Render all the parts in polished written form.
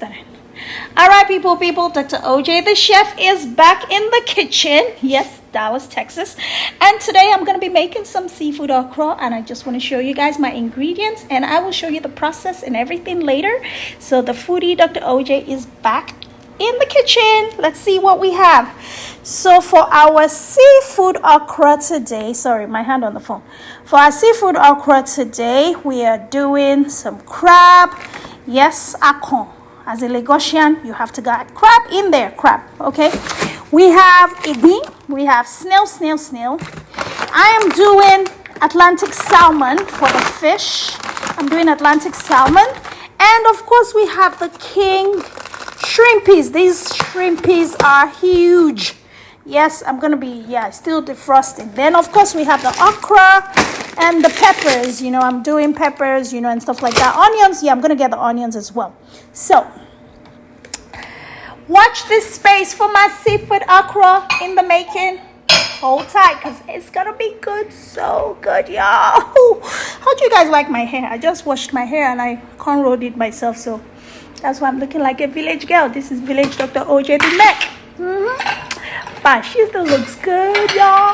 started. All right, people, Dr. OJ, the chef, is back in the kitchen. Yes, Dallas, Texas. And today I'm going to be making some seafood okra, and I just want to show you guys my ingredients, and I will show you the process and everything later. So the foodie Dr. OJ is back in the kitchen. Let's see what we have. So for our seafood okra today, sorry, my hand on the phone. For our seafood okra today, we are doing some crab. Yes, akon. As a Lagosian, you have to get crab in there, crab, okay? We have ebi, we have snail. I am doing Atlantic salmon for the fish. I'm doing Atlantic salmon. And of course, we have the king shrimpies. These shrimpies are huge. Yes, I'm going to be, still defrosting. Then, of course, we have the okra and the peppers. You know, I'm doing peppers, and stuff like that. Onions, I'm going to get the onions as well. So, watch this space for my seafood okra in the making. Hold tight, because it's going to be good. So good, y'all. How do you guys like my hair? I just washed my hair and I cornrowed it myself. So, that's why I'm looking like a village girl. This is Village Dr. OJ the neck. But she still looks good, y'all.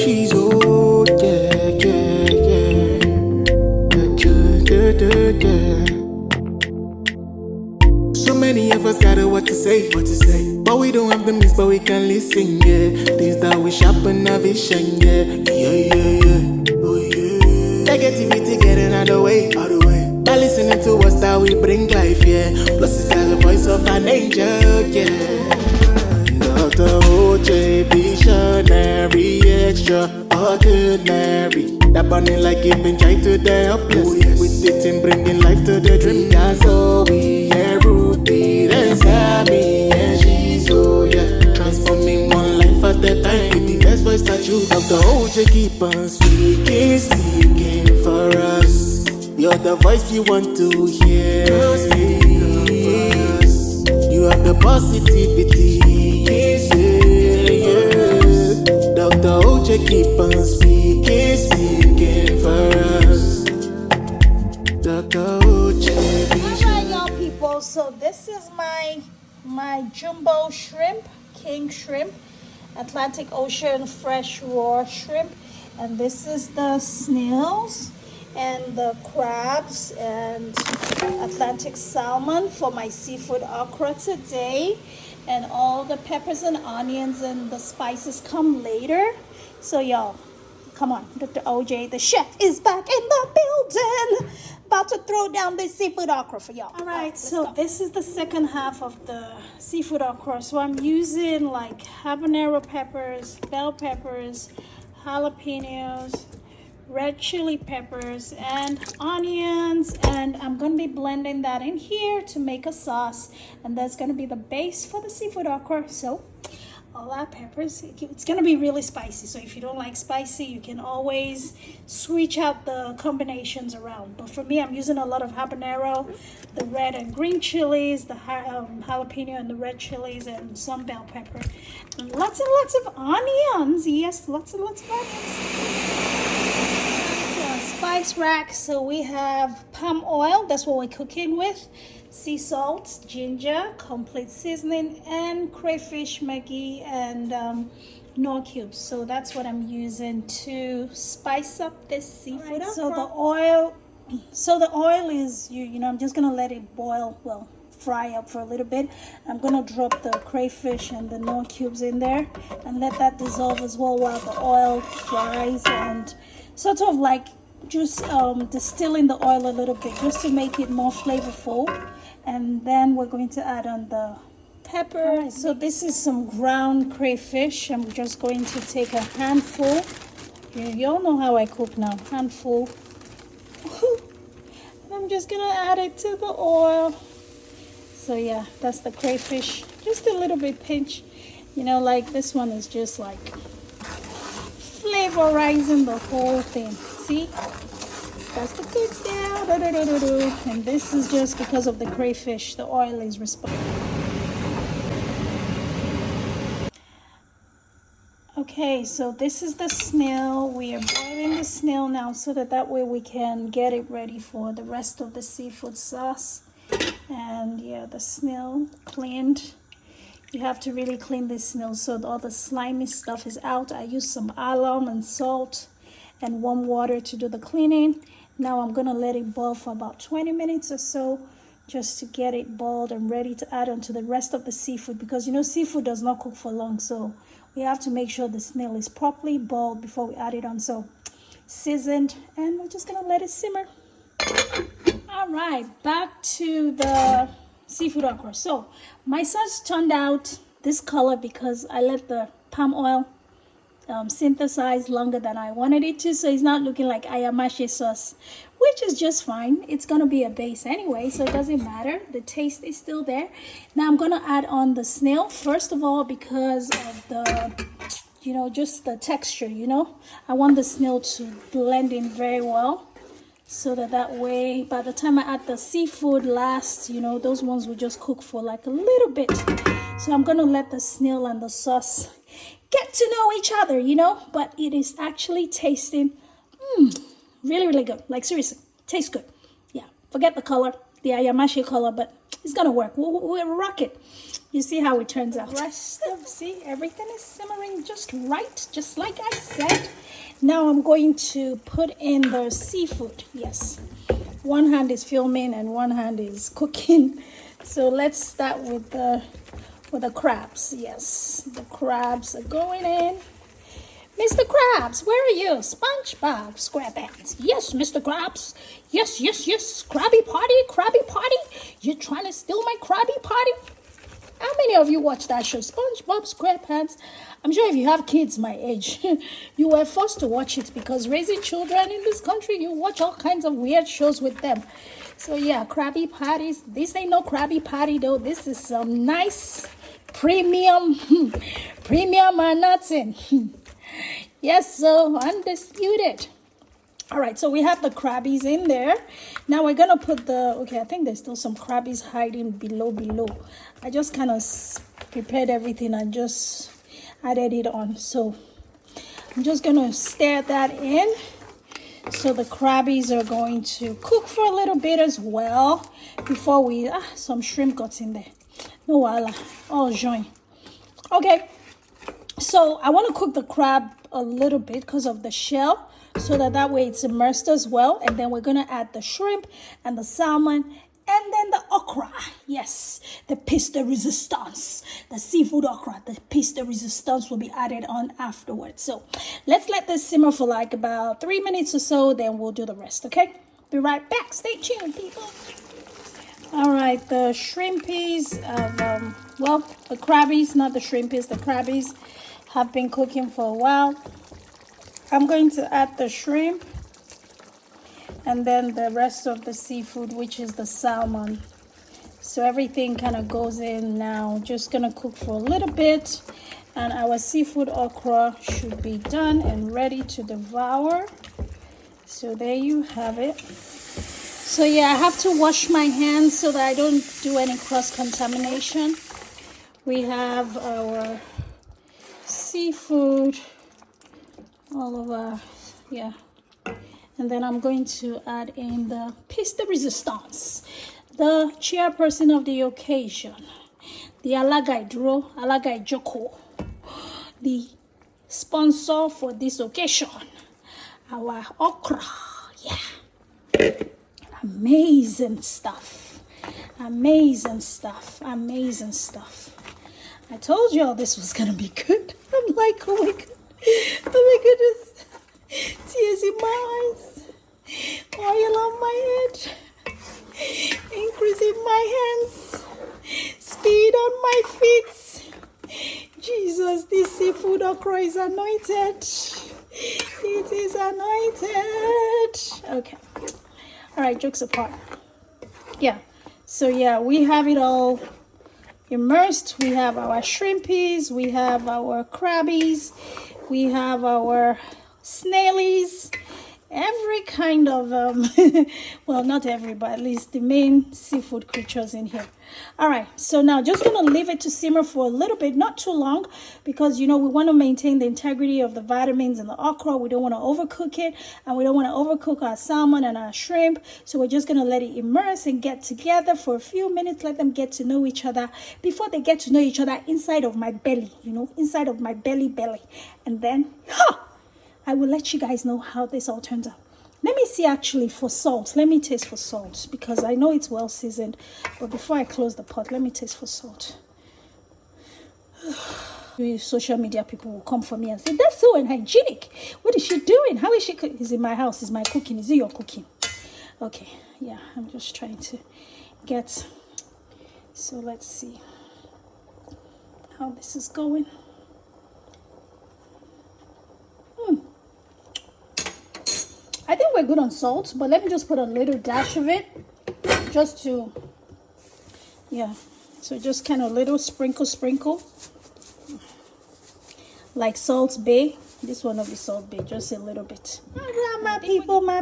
She's old, So many of us got what to say. But we don't have the means, but we can listen, Things that we sharpen our vision, Oh yeah. Negativity getting out the way. By listening to us that we bring life, Plus it's like the voice of an angel, Dr. OJ, visionary, extraordinary. That burning like giving joy to the helpless. With it in bringing life to the dream. That's all we hear, Ruby, and Sammy, and she's transforming one life at a time. With the best voice that you have, Dr. OJ, keep on speaking for us. You're the voice you want to hear. You have the positivity. Dr. OJ, keep on speaking for us. Dr. OJ. Alright, y'all people. So this is my jumbo shrimp, king shrimp, Atlantic Ocean fresh raw shrimp, and this is the snails and the crabs and Atlantic salmon for my seafood okra today. And all the peppers and onions and the spices come later. So y'all, come on, Dr. OJ, the chef, is back in the building. About to throw down this seafood okra for y'all. All right, so this is the second half of the seafood okra. So I'm using like habanero peppers, bell peppers, jalapenos, red chili peppers, and onions, and I'm going to be blending that in here to make a sauce, and that's going to be the base for the seafood okra. So all our peppers, it's going to be really spicy, so if you don't like spicy, you can always switch out the combinations around. But for me, I'm using a lot of habanero, the red and green chilies, the jalapeno and the red chilies, and some bell pepper, and lots of onions. Yes, lots and lots of onions. Spice rack. So we have palm oil, that's what we're cooking with, sea salt, ginger, complete seasoning, and crayfish Maggi and Knorr cubes. So that's what I'm using to spice up this seafood. Right, so the oil is, I'm just gonna let it boil, fry up for a little bit. I'm gonna drop the crayfish and the Knorr cubes in there and let that dissolve as well while the oil fries, and sort of like just distilling the oil a little bit just to make it more flavorful. And then we're going to add on the pepper. Right, so this is some ground crayfish. I'm just going to take a handful. You all know how I cook now. Handful. And I'm just gonna add it to the oil. So yeah, that's the crayfish. Just a little bit pinch. Like this one is just like flavorizing the whole thing. See? That's the good down. And this is just because of the crayfish. The oil is responsible. Okay, so this is the snail. We are boiling the snail now so that way we can get it ready for the rest of the seafood sauce. And yeah, the snail cleaned. You have to really clean this snail so all the slimy stuff is out. I used some alum and salt and warm water to do the cleaning. Now I'm gonna let it boil for about 20 minutes or so, just to get it boiled and ready to add on to the rest of the seafood, because you know seafood does not cook for long, so we have to make sure the snail is properly boiled before we add it on. So seasoned, and we're just gonna let it simmer. All right, back to the seafood okra. So my sauce turned out this color because I let the palm oil synthesize longer than I wanted it to, so it's not looking like ayamashi sauce, which is just fine. It's gonna be a base anyway, so it doesn't matter. The taste is still there. Now I'm gonna add on the snail first of all, because of the, you know, just the texture. You know, I want the snail to blend in very well, so that way by the time I add the seafood last, you know, those ones will just cook for like a little bit. So I'm gonna let the snail and the sauce get to know each other, you know, but it is actually tasting really, really good. Like seriously, tastes good. Yeah, forget the color, the ayamashi color, but it's gonna work. We'll rock it. You see how it turns out. See, everything is simmering just right, just like I said. Now I'm going to put in the seafood. Yes, one hand is filming and one hand is cooking. So let's start with the crabs. Yes, the crabs are going in. Mr. Krabs, where are you? SpongeBob SquarePants. Yes, Mr. Krabs. Yes, yes, yes. Krabby Patty, Krabby Patty. You're trying to steal my Krabby Patty? How many of you watch that show, SpongeBob SquarePants? I'm sure if you have kids my age, you were forced to watch it, because raising children in this country, you watch all kinds of weird shows with them. So yeah, Krabby Patties. This ain't no Krabby Patty though. This is some nice premium or nothing. Yes, so undisputed. All right, so we have the crabbies in there. Now we're gonna put okay, I think there's still some crabbies hiding below. I just kind of prepared everything and just added it on. So I'm just gonna stir that in. So the crabbies are going to cook for a little bit as well before we, some shrimp got in there. No wala, all join. Okay, so I want to cook the crab a little bit because of the shell, so that way it's immersed as well. And then we're going to add the shrimp and the salmon and then the okra. Yes, the piece de resistance, the seafood okra, the piece de resistance will be added on afterwards. So let's let this simmer for like about 3 minutes or so, then we'll do the rest. Okay, be right back. Stay tuned, people. All right, the shrimpies the crabbies, not the shrimpies, the crabbies have been cooking for a while. I'm going to add the shrimp and then the rest of the seafood, which is the salmon. So everything kind of goes in now. Just gonna cook for a little bit, and our seafood okra should be done and ready to devour. So there you have it. So yeah, I have to wash my hands so that I don't do any cross-contamination. We have our seafood all over, yeah. And then I'm going to add in the piece de resistance, the chairperson of the occasion, the alagai dro, alagai joko, the sponsor for this occasion, our okra. Yeah, amazing stuff, amazing stuff, amazing stuff. I told you all this was gonna be good. I'm like, oh my god, oh my goodness, tears in my eyes, oil on my head, increase in my hands, speed on my feet. Jesus, this seafood okra is anointed. It is anointed. Okay. All right, jokes apart. Yeah. So yeah, we have it all immersed. We have our shrimpies, we have our crabbies, we have our snailies, every kind of well, not every, but at least the main seafood creatures in here. All right, so now just gonna leave it to simmer for a little bit, not too long, because you know we want to maintain the integrity of the vitamins in the okra. We don't want to overcook it, and we don't want to overcook our salmon and our shrimp. So we're just gonna let it immerse and get together for a few minutes. Let them get to know each other before they get to know each other inside of my belly, you know, inside of my belly, and then I will let you guys know how this all turns out. Let me see actually for salt. Let me taste for salt because I know it's well seasoned. But before I close the pot, let me taste for salt. Social media people will come for me and say, that's so unhygienic. What is she doing? How is she cooking? Is it my house? Is my cooking? Is it your cooking? Okay, yeah, I'm just trying to get. So let's see how this is going. I think we're good on salt, but let me just put a little dash of it just to, yeah, so just kind of little sprinkle, like Salt Bay. This one will be Salt Bay, just a little bit. All right, my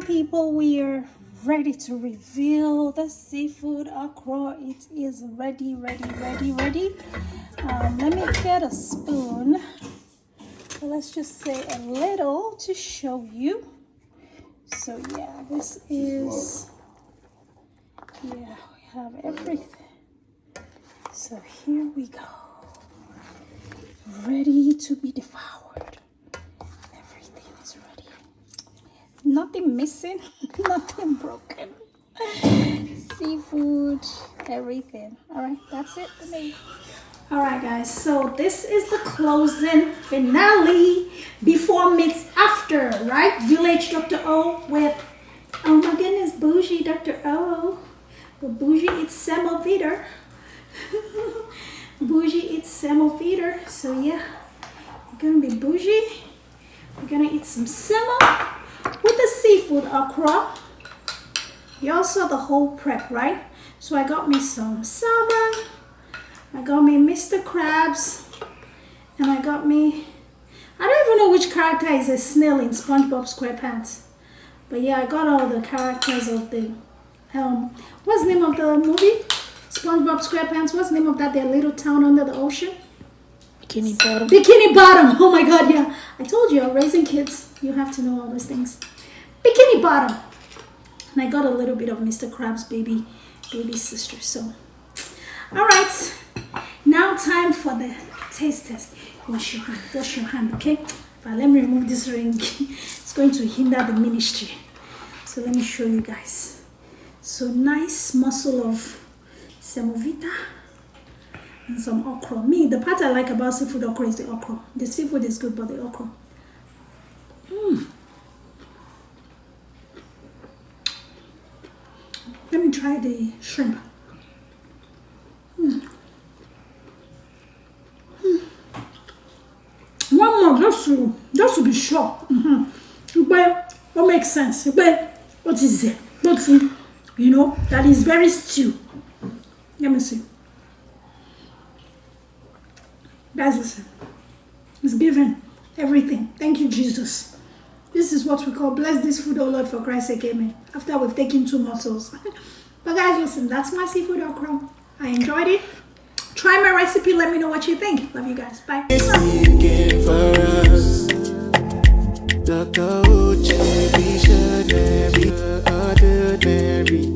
people, we are ready to reveal the seafood okra. It is ready. Let me get a spoon. Let's just say a little to show you. So yeah, this is, yeah, we have everything. So here we go. Ready to be devoured. Everything is ready. Nothing missing, nothing broken. Seafood, everything. All right, that's it for me. All right, guys, so this is the closing finale. Before meets after, right? Village Dr. O with, oh my goodness, bougie Dr. O. But bougie eats semovita. Bougie eats semovita. So yeah, we're gonna be bougie. We're gonna eat some semo with the seafood okra. You all saw the whole prep, right? So I got me some salmon. I got me Mr. Krabs, and I got me, I don't even know which character is a snail in SpongeBob SquarePants. But yeah, I got all the characters of the, what's the name of the movie? SpongeBob SquarePants, what's the name of that, their little town under the ocean? Bikini Bottom. Bikini Bottom, oh my god, yeah. I told you, raising kids, you have to know all those things. Bikini Bottom. And I got a little bit of Mr. Krabs' baby sister, so. All right. Now time for the taste test. Wash your hand, okay? But let me remove this ring. It's going to hinder the ministry. So let me show you guys. So nice morsel of semovita and some okra. Me, the part I like about seafood okra is the okra. The seafood is good, but the okra. Let me try the shrimp. One more, just to be sure. But what makes sense? But what is it? What's it? You know, that is very stew. Let me see. Guys, listen. It's given everything. Thank you, Jesus. This is what we call bless this food, oh Lord, for Christ's sake, amen. After we've taken 2 morsels. But guys, listen, that's my seafood okra. I enjoyed it. Try my recipe. Let me know what you think. Love you guys. Bye. Singing for us, Dr. Uche, Visionary, ordinary.